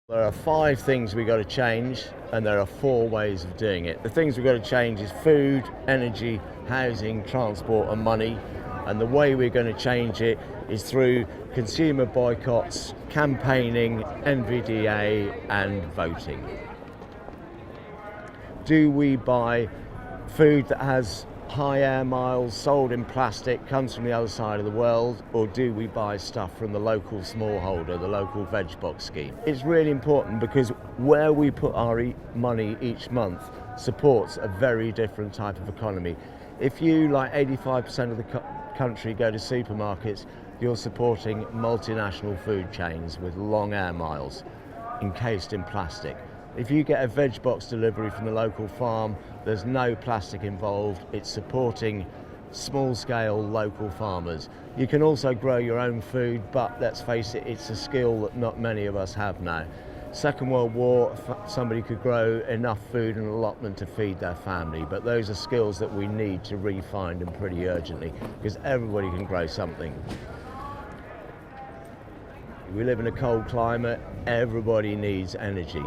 There are 5 things we've got to change, and there are 4 ways of doing it. The things we've got to change is food, energy, housing, transport and money. And the way we're going to change it is through consumer boycotts, campaigning, NVDA and voting. Do we buy food that has high air miles, sold in plastic, comes from the other side of the world, or do we buy stuff from the local smallholder, the local veg box scheme? It's really important because where we put our money each month supports a very different type of economy. If you, like 85% of the country, go to supermarkets, you're supporting multinational food chains with long air miles encased in plastic. If you get a veg box delivery from the local farm, there's no plastic involved. It's supporting small-scale local farmers. You can also grow your own food, but let's face it, it's a skill that not many of us have now. Second World War, somebody could grow enough food and allotment to feed their family, but those are skills that we need to refine and pretty urgently, because everybody can grow something. We live in a cold climate, everybody needs energy.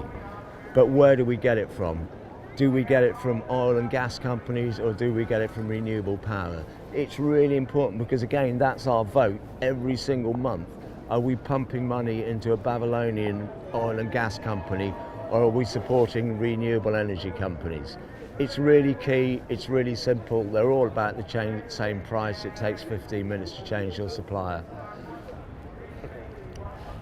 But where do we get it from? Do we get it from oil and gas companies, or do we get it from renewable power? It's really important because, again, that's our vote every single month. Are we pumping money into a Babylonian oil and gas company, or are we supporting renewable energy companies? It's really key, it's really simple. They're all about the same price. It takes 15 minutes to change your supplier.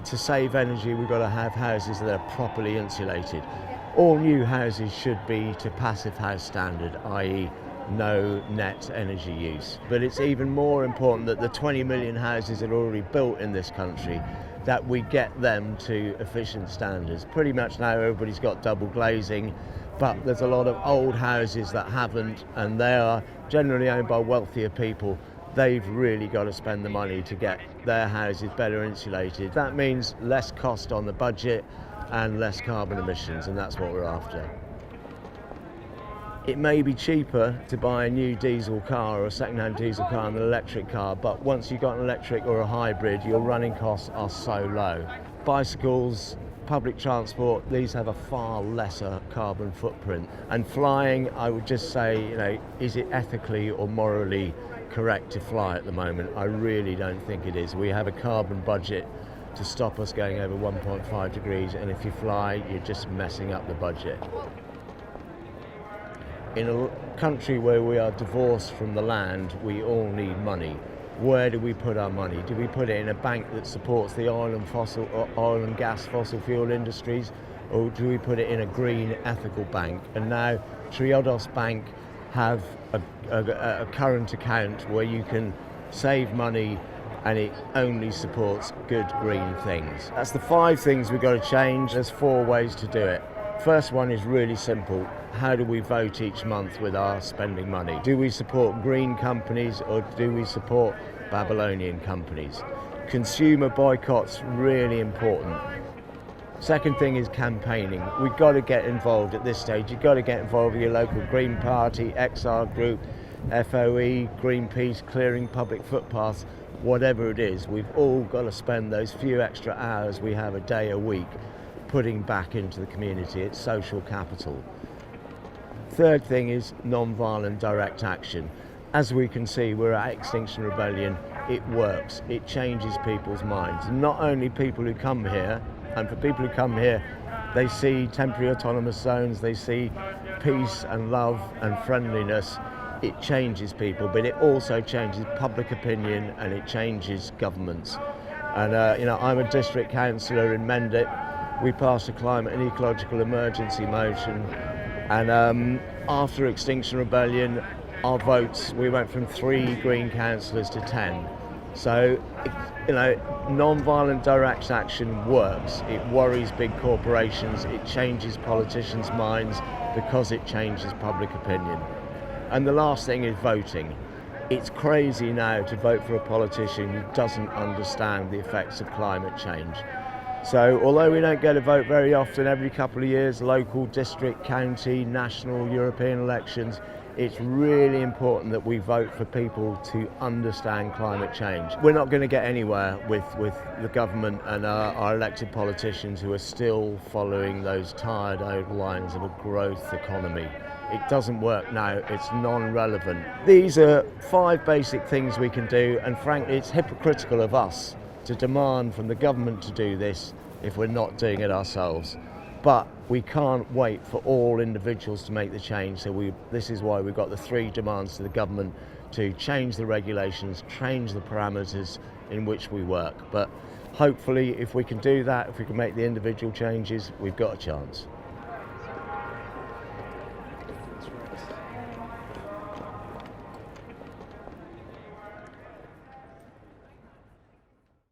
To save energy, we've got to have houses that are properly insulated. All new houses should be to passive house standard, i.e. no net energy use. But it's even more important that the 20 million houses that are already built in this country, that we get them to efficient standards. Pretty much now everybody's got double glazing, but there's a lot of old houses that haven't, and they are generally owned by wealthier people. They've really got to spend the money to get their houses better insulated. That means less cost on the budget and less carbon emissions, and that's what we're after. It may be cheaper to buy a new diesel car or a second-hand diesel car than an electric car, but once you've got an electric or a hybrid, your running costs are so low. Bicycles, public transport, these have a far lesser carbon footprint. And flying, I would just say, is it ethically or morally correct to fly at the moment? I really don't think it is. We have a carbon budget to stop us going over 1.5 degrees, and if you fly, you're just messing up the budget. In a country where we are divorced from the land, we all need money. Where do we put our money? Do we put it in a bank that supports the oil and gas fossil fuel industries, or do we put it in a green ethical bank? And now Triodos Bank have a current account where you can save money, and it only supports good green things. That's the 5 things we've got to change. There's 4 ways to do it. First one is really simple. How do we vote each month with our spending money? Do we support green companies, or do we support Babylonian companies? Consumer boycotts, really important. Second thing is campaigning. We've got to get involved at this stage. You've got to get involved with your local Green Party, XR Group, FOE, Greenpeace, clearing public footpaths, whatever it is. We've all got to spend those few extra hours we have a day a week putting back into the community. It's social capital. Third thing is non-violent direct action. As we can see, we're at Extinction Rebellion. It works. It changes people's minds. Not only people who come here, and for people who come here, they see temporary autonomous zones, they see peace and love and friendliness. It changes people, but it also changes public opinion, and it changes governments. And I'm a district councillor in Mendip. We passed a climate and ecological emergency motion, and after Extinction Rebellion, our votes, we went from 3 Green councillors to 10. So, non-violent direct action works. It worries big corporations. It changes politicians' minds because it changes public opinion. And the last thing is voting. It's crazy now to vote for a politician who doesn't understand the effects of climate change. So although we don't get a vote very often, every couple of years, local, district, county, national, European elections, It's really important that we vote for people to understand climate change. We're not going to get anywhere with the government and our elected politicians who are still following those tired old lines of a growth economy. It doesn't work now, it's non-relevant. These are 5 basic things we can do, and frankly it's hypocritical of us to demand from the government to do this if we're not doing it ourselves. But we can't wait for all individuals to make the change, so this is why we've got the 3 demands to the government to change the regulations, change the parameters in which we work. But hopefully if we can do that, if we can make the individual changes, we've got a chance.